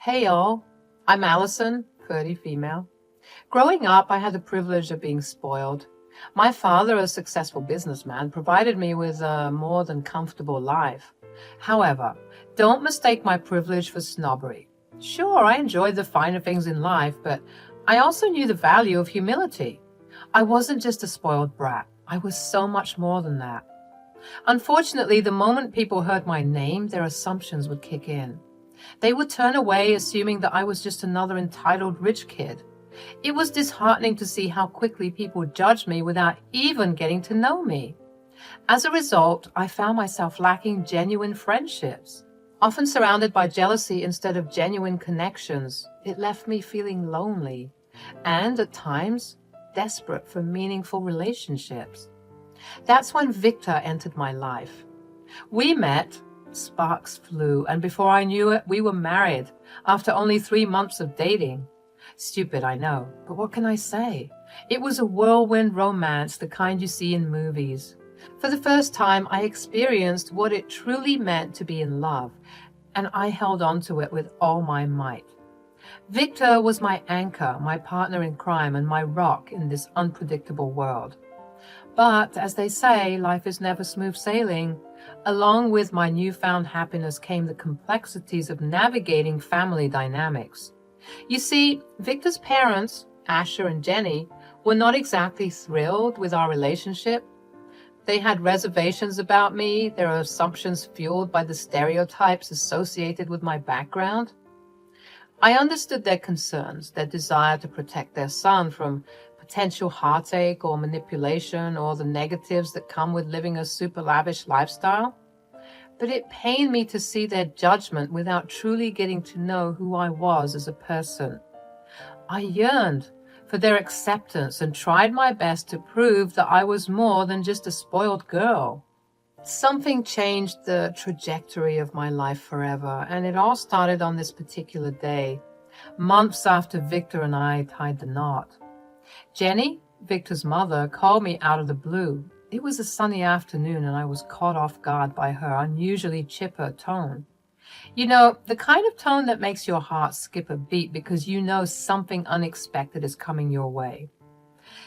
Hey y'all, I'm Allison, 30 female. Growing up, I had the privilege of being spoiled. My father, a successful businessman, provided me with a more than comfortable life. However, don't mistake my privilege for snobbery. Sure, I enjoyed the finer things in life, but I also knew the value of humility. I wasn't just a spoiled brat. I was so much more than that. Unfortunately, the moment people heard my name, their assumptions would kick in. They would turn away, assuming that I was just another entitled rich kid. It was disheartening to see how quickly people judged me without even getting to know me. As a result, I found myself lacking genuine friendships. Often surrounded by jealousy instead of genuine connections, it left me feeling lonely and, at times, desperate for meaningful relationships. That's when Victor entered my life. We met, sparks flew, and before I knew it, we were married after only 3 months of dating. Stupid, I know, but what can I say? It was a whirlwind romance, the kind you see in movies. For the first time, I experienced what it truly meant to be in love, and I held on to it with all my might. Victor was my anchor, my partner in crime, and my rock in this unpredictable world. But, as they say, life is never smooth sailing. Along with my newfound happiness came the complexities of navigating family dynamics. You see, Victor's parents, Asher and Jenny, were not exactly thrilled with our relationship. They had reservations about me, their assumptions fueled by the stereotypes associated with my background. I understood their concerns, their desire to protect their son from potential heartache or manipulation or the negatives that come with living a super lavish lifestyle. But it pained me to see their judgment without truly getting to know who I was as a person. I yearned for their acceptance and tried my best to prove that I was more than just a spoiled girl. Something changed the trajectory of my life forever, and it all started on this particular day, months after Victor and I tied the knot. Jenny, Victor's mother, called me out of the blue. It was a sunny afternoon, and I was caught off guard by her unusually chipper tone. You know, the kind of tone that makes your heart skip a beat because you know something unexpected is coming your way.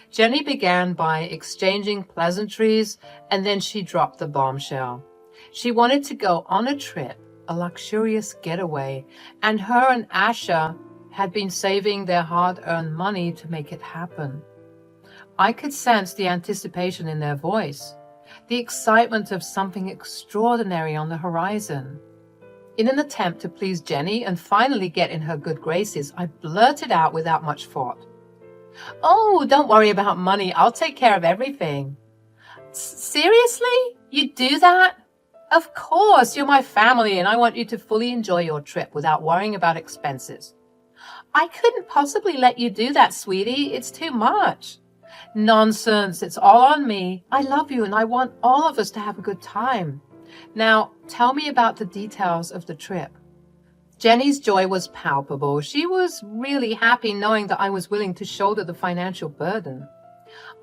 Jenny began by exchanging pleasantries, and then she dropped the bombshell. She wanted to go on a trip, a luxurious getaway, and her and Asha had been saving their hard-earned money to make it happen. I could sense the anticipation in their voice, the excitement of something extraordinary on the horizon. In an attempt to please Jenny and finally get in her good graces, I blurted out without much thought, "Oh, don't worry about money. I'll take care of everything." "Seriously? You do that?" "Of course, you're my family and I want you to fully enjoy your trip without worrying about expenses." "I couldn't possibly let you do that, sweetie. It's too much." "Nonsense. It's all on me. I love you and I want all of us to have a good time. Now, tell me about the details of the trip." Jenny's joy was palpable. She was really happy knowing that I was willing to shoulder the financial burden.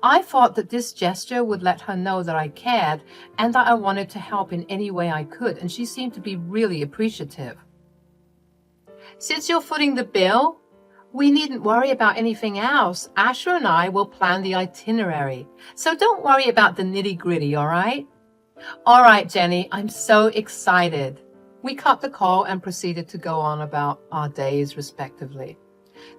I thought that this gesture would let her know that I cared and that I wanted to help in any way I could, and she seemed to be really appreciative. "Since you're footing the bill, we needn't worry about anything else. Asher and I will plan the itinerary, so don't worry about the nitty-gritty, all right?" "All right, Jenny, I'm so excited." We cut the call and proceeded to go on about our days respectively.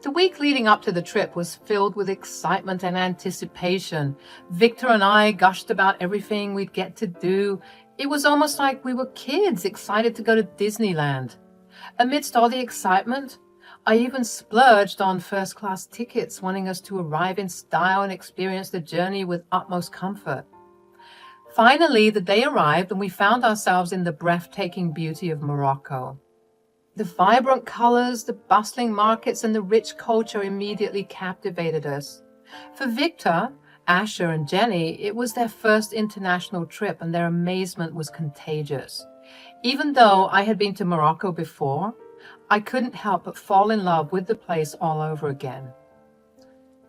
The week leading up to the trip was filled with excitement and anticipation. Victor and I gushed about everything we'd get to do. It was almost like we were kids excited to go to Disneyland. Amidst all the excitement, I even splurged on first-class tickets, wanting us to arrive in style and experience the journey with utmost comfort. Finally, the day arrived and we found ourselves in the breathtaking beauty of Morocco. The vibrant colors, the bustling markets, and the rich culture immediately captivated us. For Victor, Asher, and Jenny, it was their first international trip and their amazement was contagious. Even though I had been to Morocco before, I couldn't help but fall in love with the place all over again.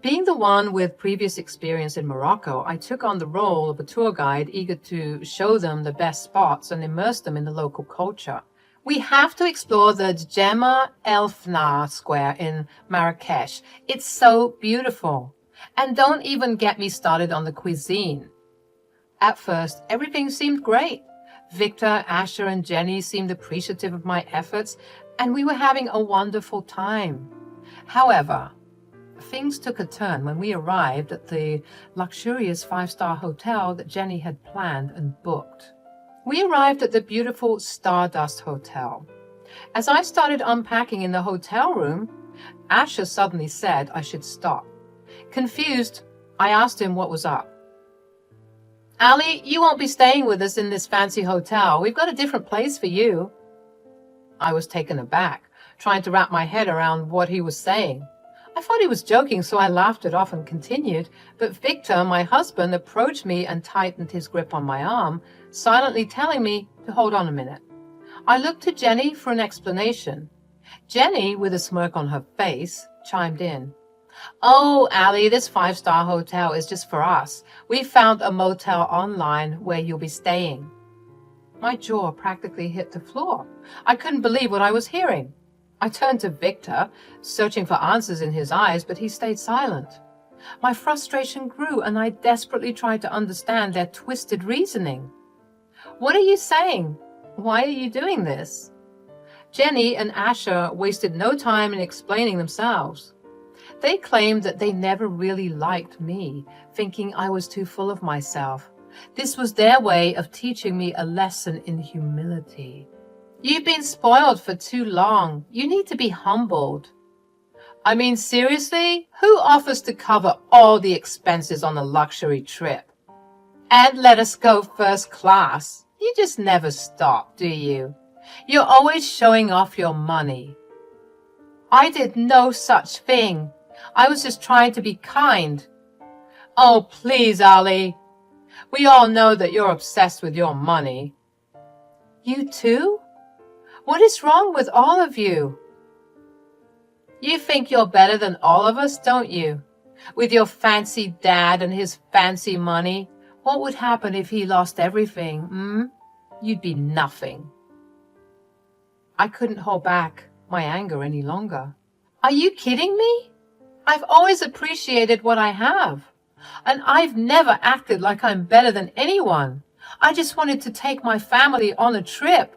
Being the one with previous experience in Morocco, I took on the role of a tour guide eager to show them the best spots and immerse them in the local culture. We have to explore the Djemma El Fna Square in Marrakesh. It's so beautiful. And don't even get me started on the cuisine. At first, everything seemed great. Victor, Asher, and Jenny seemed appreciative of my efforts, and we were having a wonderful time. However, things took a turn when we arrived at the luxurious five-star hotel that Jenny had planned and booked. We arrived at the beautiful Stardust Hotel. As I started unpacking in the hotel room, Asher suddenly said I should stop. Confused, I asked him what was up. Ali, you won't be staying with us in this fancy hotel. We've got a different place for you. I was taken aback, trying to wrap my head around what he was saying. I thought he was joking, so I laughed it off and continued, but Victor, my husband, approached me and tightened his grip on my arm, silently telling me to hold on a minute. I looked to Jenny for an explanation. Jenny, with a smirk on her face, chimed in. Oh, Ali, this five-star hotel is just for us. We found a motel online where you'll be staying. My jaw practically hit the floor. I couldn't believe what I was hearing. I turned to Victor, searching for answers in his eyes, but he stayed silent. My frustration grew, and I desperately tried to understand their twisted reasoning. What are you saying? Why are you doing this? Jenny and Asher wasted no time in explaining themselves. They claimed that they never really liked me, thinking I was too full of myself. This was their way of teaching me a lesson in humility. You've been spoiled for too long. You need to be humbled. I mean, seriously? Who offers to cover all the expenses on a luxury trip? And let us go first class. You just never stop, do you? You're always showing off your money. I did no such thing. I was just trying to be kind. Oh, please, Ali. We all know that you're obsessed with your money. You too? What is wrong with all of you? You think you're better than all of us, don't you? With your fancy dad and his fancy money, what would happen if he lost everything, You'd be nothing. I couldn't hold back my anger any longer. Are you kidding me? I've always appreciated what I have, and I've never acted like I'm better than anyone. I just wanted to take my family on a trip.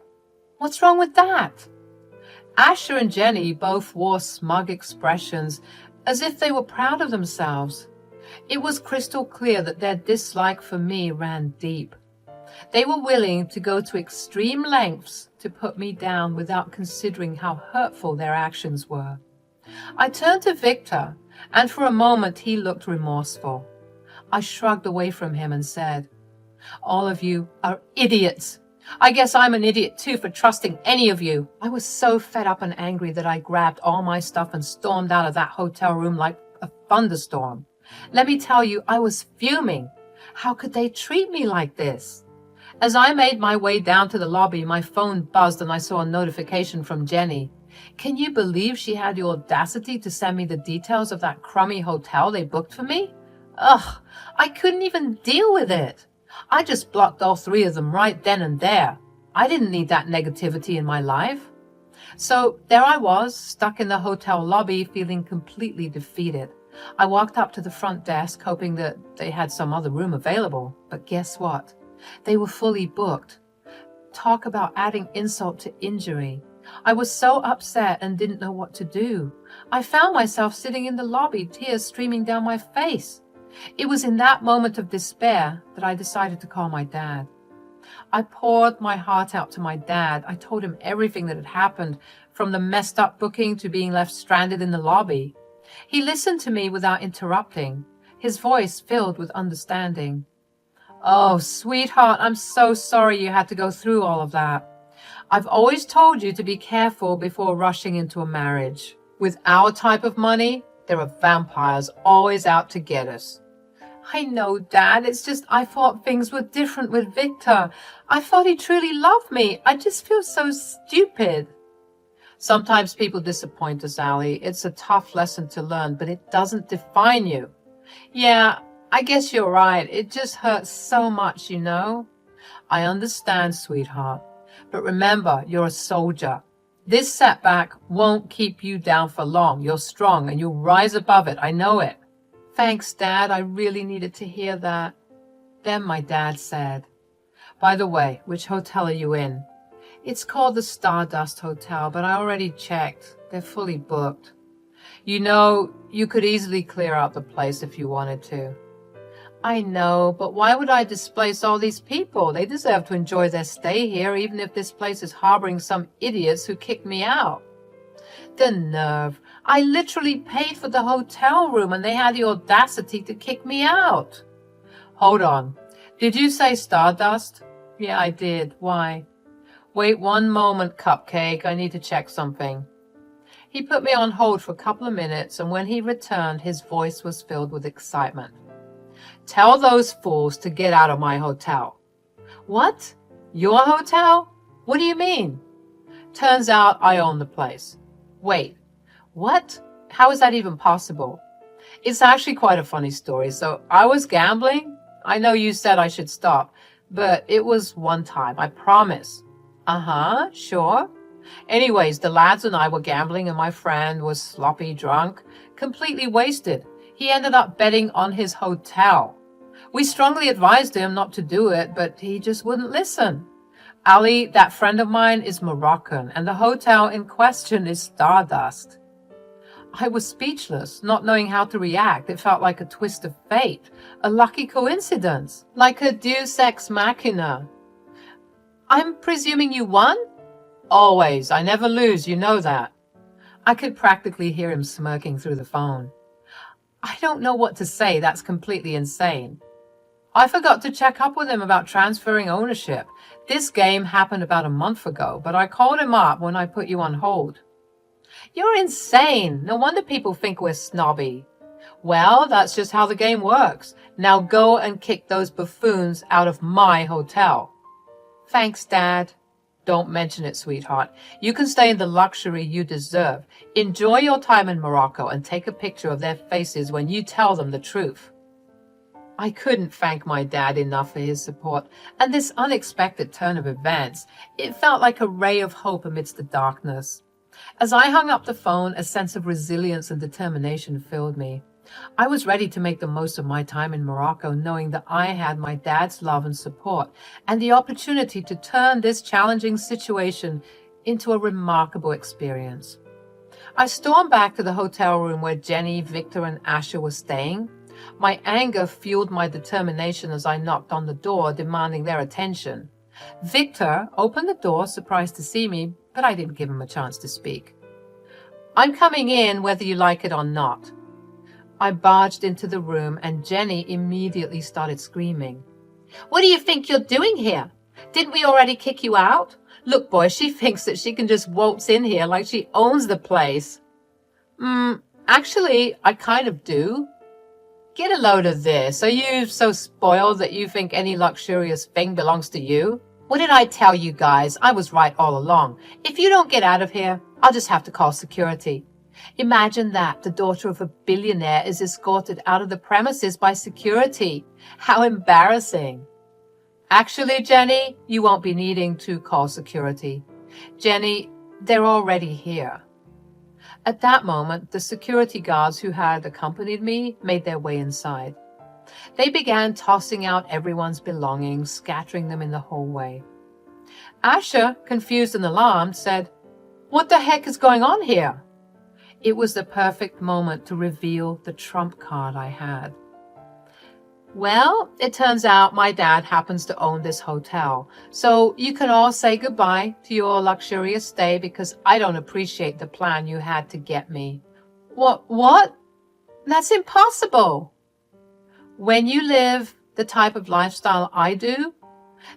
What's wrong with that? Asher and Jenny both wore smug expressions, as if they were proud of themselves. It was crystal clear that their dislike for me ran deep. They were willing to go to extreme lengths to put me down without considering how hurtful their actions were. I turned to Victor, and for a moment he looked remorseful. I shrugged away from him and said, All of you are idiots. I guess I'm an idiot too for trusting any of you. I was so fed up and angry that I grabbed all my stuff and stormed out of that hotel room like a thunderstorm. Let me tell you, I was fuming. How could they treat me like this? As I made my way down to the lobby, my phone buzzed and I saw a notification from Jenny. Can you believe she had the audacity to send me the details of that crummy hotel they booked for me? Ugh, I couldn't even deal with it. I just blocked all three of them right then and there. I didn't need that negativity in my life. So there I was, stuck in the hotel lobby, feeling completely defeated. I walked up to the front desk, hoping that they had some other room available. But guess what? They were fully booked. Talk about adding insult to injury. I was so upset and didn't know what to do. I found myself sitting in the lobby, tears streaming down my face. It was in that moment of despair that I decided to call my dad. I poured my heart out to my dad. I told him everything that had happened, from the messed up booking to being left stranded in the lobby. He listened to me without interrupting, his voice filled with understanding. Oh, sweetheart, I'm so sorry you had to go through all of that. I've always told you to be careful before rushing into a marriage. With our type of money, there are vampires always out to get us. I know, Dad. It's just I thought things were different with Victor. I thought he truly loved me. I just feel so stupid. Sometimes people disappoint us, Ali. It's a tough lesson to learn, but it doesn't define you. Yeah, I guess you're right. It just hurts so much, you know. I understand, sweetheart. But remember, you're a soldier. This setback won't keep you down for long. You're strong and you'll rise above it. I know it. Thanks, Dad. I really needed to hear that. Then my dad said, by the way, which hotel are you in? It's called the Stardust Hotel, but I already checked. They're fully booked. You know, you could easily clear out the place if you wanted to. I know, but why would I displace all these people? They deserve to enjoy their stay here, even if this place is harboring some idiots who kicked me out. The nerve. I literally paid for the hotel room and they had the audacity to kick me out. Hold on. Did you say Stardust? Yeah, I did. Why? Wait one moment, Cupcake. I need to check something. He put me on hold for a couple of minutes, and when he returned, his voice was filled with excitement. Tell those fools to get out of my hotel. What? Your hotel? What do you mean? Turns out I own the place. Wait, what? How is that even possible? It's actually quite a funny story. So I was gambling. I know you said I should stop, but it was one time, I promise. Uh-huh, sure. Anyways, the lads and I were gambling and my friend was sloppy drunk, completely wasted. He ended up betting on his hotel. We strongly advised him not to do it, but he just wouldn't listen. Ali, that friend of mine, is Moroccan, and the hotel in question is Stardust. I was speechless, not knowing how to react. It felt like a twist of fate, a lucky coincidence, like a deus ex machina. I'm presuming you won? Always. I never lose, you know that. I could practically hear him smirking through the phone. I don't know what to say. That's completely insane. I forgot to check up with him about transferring ownership. This game happened about a month ago, but I called him up when I put you on hold. You're insane. No wonder people think we're snobby. Well, that's just how the game works. Now go and kick those buffoons out of my hotel. Thanks, Dad. Don't mention it, sweetheart. You can stay in the luxury you deserve. Enjoy your time in Morocco and take a picture of their faces when you tell them the truth. I couldn't thank my dad enough for his support, and this unexpected turn of events, it felt like a ray of hope amidst the darkness. As I hung up the phone, a sense of resilience and determination filled me. I was ready to make the most of my time in Morocco, knowing that I had my dad's love and support, and the opportunity to turn this challenging situation into a remarkable experience. I stormed back to the hotel room where Jenny, Victor, and Asher were staying. My anger fueled my determination as I knocked on the door, demanding their attention. Victor opened the door, surprised to see me, but I didn't give him a chance to speak. I'm coming in whether you like it or not. I barged into the room and Jenny immediately started screaming. What do you think you're doing here? Didn't we already kick you out? Look, boy, she thinks that she can just waltz in here like she owns the place. Actually, I kind of do. Get a load of this. Are you so spoiled that you think any luxurious thing belongs to you? What did I tell you guys? I was right all along. If you don't get out of here, I'll just have to call security. Imagine that. The daughter of a billionaire is escorted out of the premises by security. How embarrassing. Actually, Jenny, you won't be needing to call security. Jenny, they're already here. At that moment, the security guards who had accompanied me made their way inside. They began tossing out everyone's belongings, scattering them in the hallway. Asher, confused and alarmed, said, "What the heck is going on here?" It was the perfect moment to reveal the trump card I had. Well, it turns out my dad happens to own this hotel, so you can all say goodbye to your luxurious stay because I don't appreciate the plan you had to get me. What? That's impossible. When you live the type of lifestyle I do,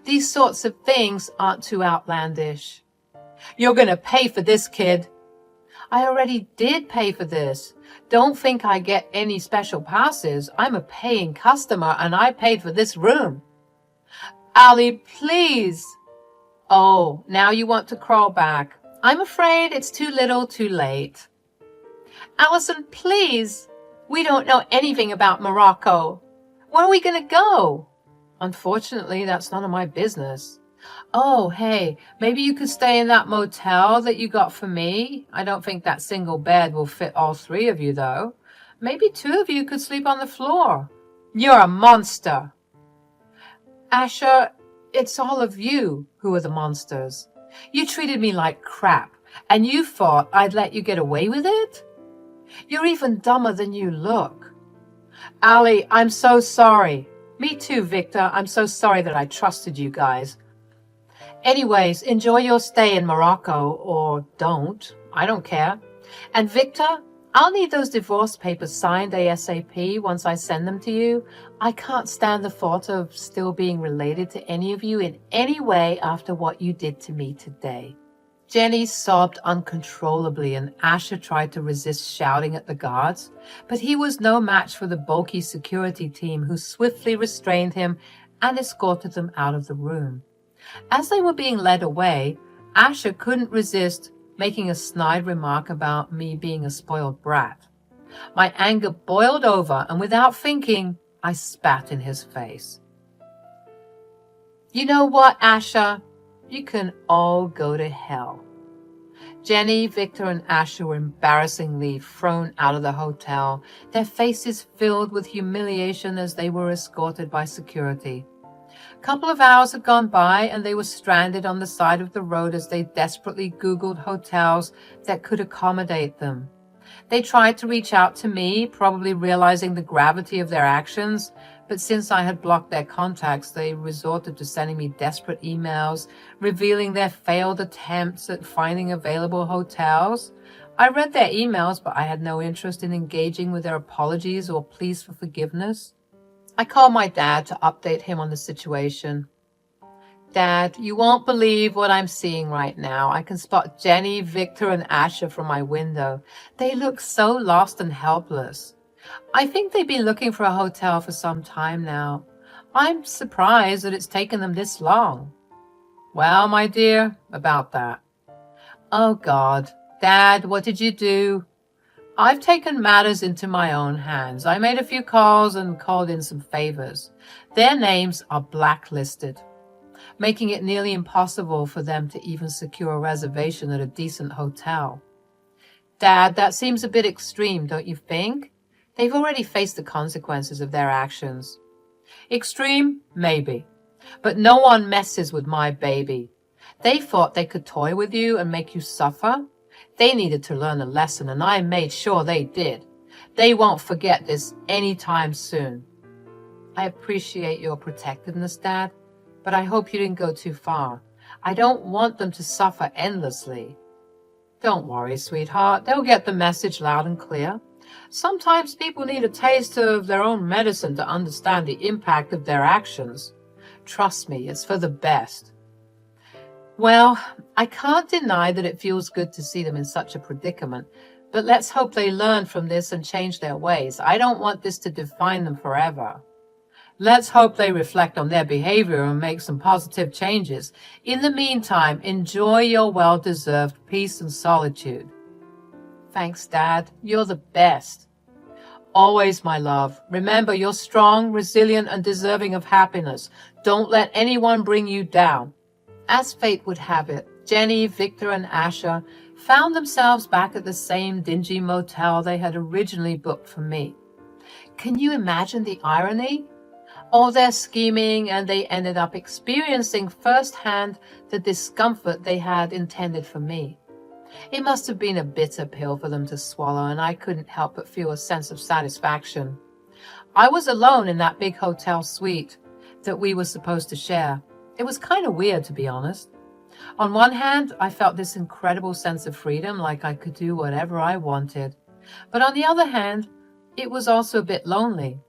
these sorts of things aren't too outlandish. You're going to pay for this, kid. I already did pay for this. Don't think I get any special passes. I'm a paying customer and I paid for this room. Ali, please. Oh, now you want to crawl back. I'm afraid it's too little too late. Allison, please. We don't know anything about Morocco. Where are we going to go? Unfortunately, that's none of my business. Oh, hey, maybe you could stay in that motel that you got for me. I don't think that single bed will fit all three of you, though. Maybe two of you could sleep on the floor. You're a monster. Asher, it's all of you who are the monsters. You treated me like crap, and you thought I'd let you get away with it? You're even dumber than you look. Allie, I'm so sorry. Me too, Victor. I'm so sorry that I trusted you guys. Anyways, enjoy your stay in Morocco, or don't. I don't care. And Victor, I'll need those divorce papers signed ASAP once I send them to you. I can't stand the thought of still being related to any of you in any way after what you did to me today. Jenny sobbed uncontrollably, and Asher tried to resist shouting at the guards, but he was no match for the bulky security team, who swiftly restrained him and escorted them out of the room. As they were being led away, Asher couldn't resist making a snide remark about me being a spoiled brat. My anger boiled over, and without thinking, I spat in his face. You know what, Asher? You can all go to hell. Jenny, Victor, and Asher were embarrassingly thrown out of the hotel, their faces filled with humiliation as they were escorted by security. A couple of hours had gone by, and they were stranded on the side of the road as they desperately Googled hotels that could accommodate them. They tried to reach out to me, probably realizing the gravity of their actions, but since I had blocked their contacts, they resorted to sending me desperate emails, revealing their failed attempts at finding available hotels. I read their emails, but I had no interest in engaging with their apologies or pleas for forgiveness. I called my dad to update him on the situation. Dad, you won't believe what I'm seeing right now. I can spot Jenny, Victor, and Asher from my window. They look so lost and helpless. I think they've been looking for a hotel for some time now. I'm surprised that it's taken them this long. Well, my dear, about that. Oh, God. Dad, what did you do? I've taken matters into my own hands. I made a few calls and called in some favors. Their names are blacklisted, making it nearly impossible for them to even secure a reservation at a decent hotel. Dad, that seems a bit extreme, don't you think? They've already faced the consequences of their actions. Extreme? Maybe. But no one messes with my baby. They thought they could toy with you and make you suffer. They needed to learn a lesson, and I made sure they did. They won't forget this anytime soon. I appreciate your protectiveness, Dad, but I hope you didn't go too far. I don't want them to suffer endlessly. Don't worry, sweetheart. They'll get the message loud and clear. Sometimes people need a taste of their own medicine to understand the impact of their actions. Trust me, it's for the best. Well, I can't deny that it feels good to see them in such a predicament, but let's hope they learn from this and change their ways. I don't want this to define them forever. Let's hope they reflect on their behavior and make some positive changes. In the meantime, enjoy your well-deserved peace and solitude. Thanks, Dad. You're the best. Always, my love. Remember, you're strong, resilient, and deserving of happiness. Don't let anyone bring you down. As fate would have it, Jenny, Victor, and Asher found themselves back at the same dingy motel they had originally booked for me. Can you imagine the irony? All their scheming, and they ended up experiencing firsthand the discomfort they had intended for me. It must have been a bitter pill for them to swallow, and I couldn't help but feel a sense of satisfaction. I was alone in that big hotel suite that we were supposed to share. It was kind of weird, to be honest. On one hand, I felt this incredible sense of freedom, like I could do whatever I wanted. But on the other hand, it was also a bit lonely.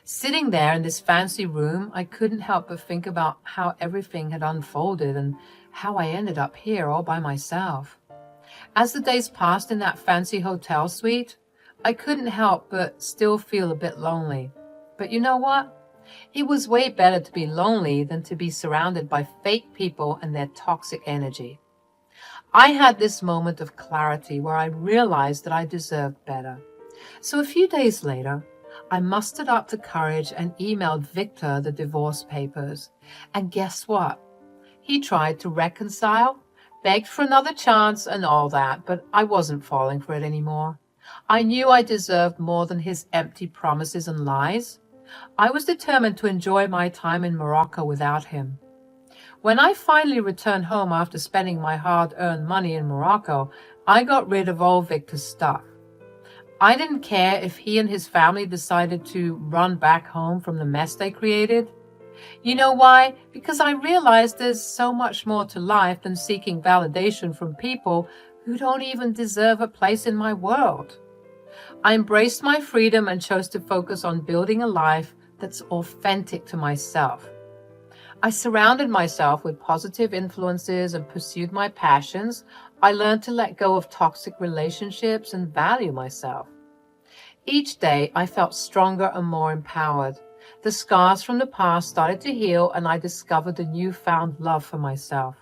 Sitting there in this fancy room, I couldn't help but think about how everything had unfolded and how I ended up here all by myself. As the days passed in that fancy hotel suite, I couldn't help but still feel a bit lonely. But you know what? It was way better to be lonely than to be surrounded by fake people and their toxic energy. I had this moment of clarity where I realized that I deserved better. So a few days later, I mustered up the courage and emailed Victor the divorce papers. And guess what? He tried to reconcile, begged for another chance and all that, but I wasn't falling for it anymore. I knew I deserved more than his empty promises and lies. I was determined to enjoy my time in Morocco without him. When I finally returned home after spending my hard-earned money in Morocco, I got rid of all Victor's stuff. I didn't care if he and his family decided to run back home from the mess they created. You know why? Because I realized there's so much more to life than seeking validation from people who don't even deserve a place in my world. I embraced my freedom and chose to focus on building a life that's authentic to myself. I surrounded myself with positive influences and pursued my passions. I learned to let go of toxic relationships and value myself. Each day, I felt stronger and more empowered. The scars from the past started to heal, and I discovered a newfound love for myself.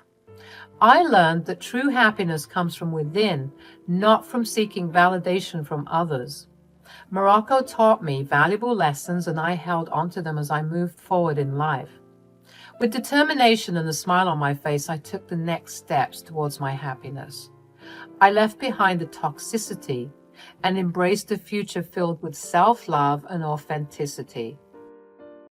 I learned that true happiness comes from within, not from seeking validation from others. Morocco taught me valuable lessons, and I held onto them as I moved forward in life. With determination and a smile on my face, I took the next steps towards my happiness. I left behind the toxicity and embraced a future filled with self-love and authenticity.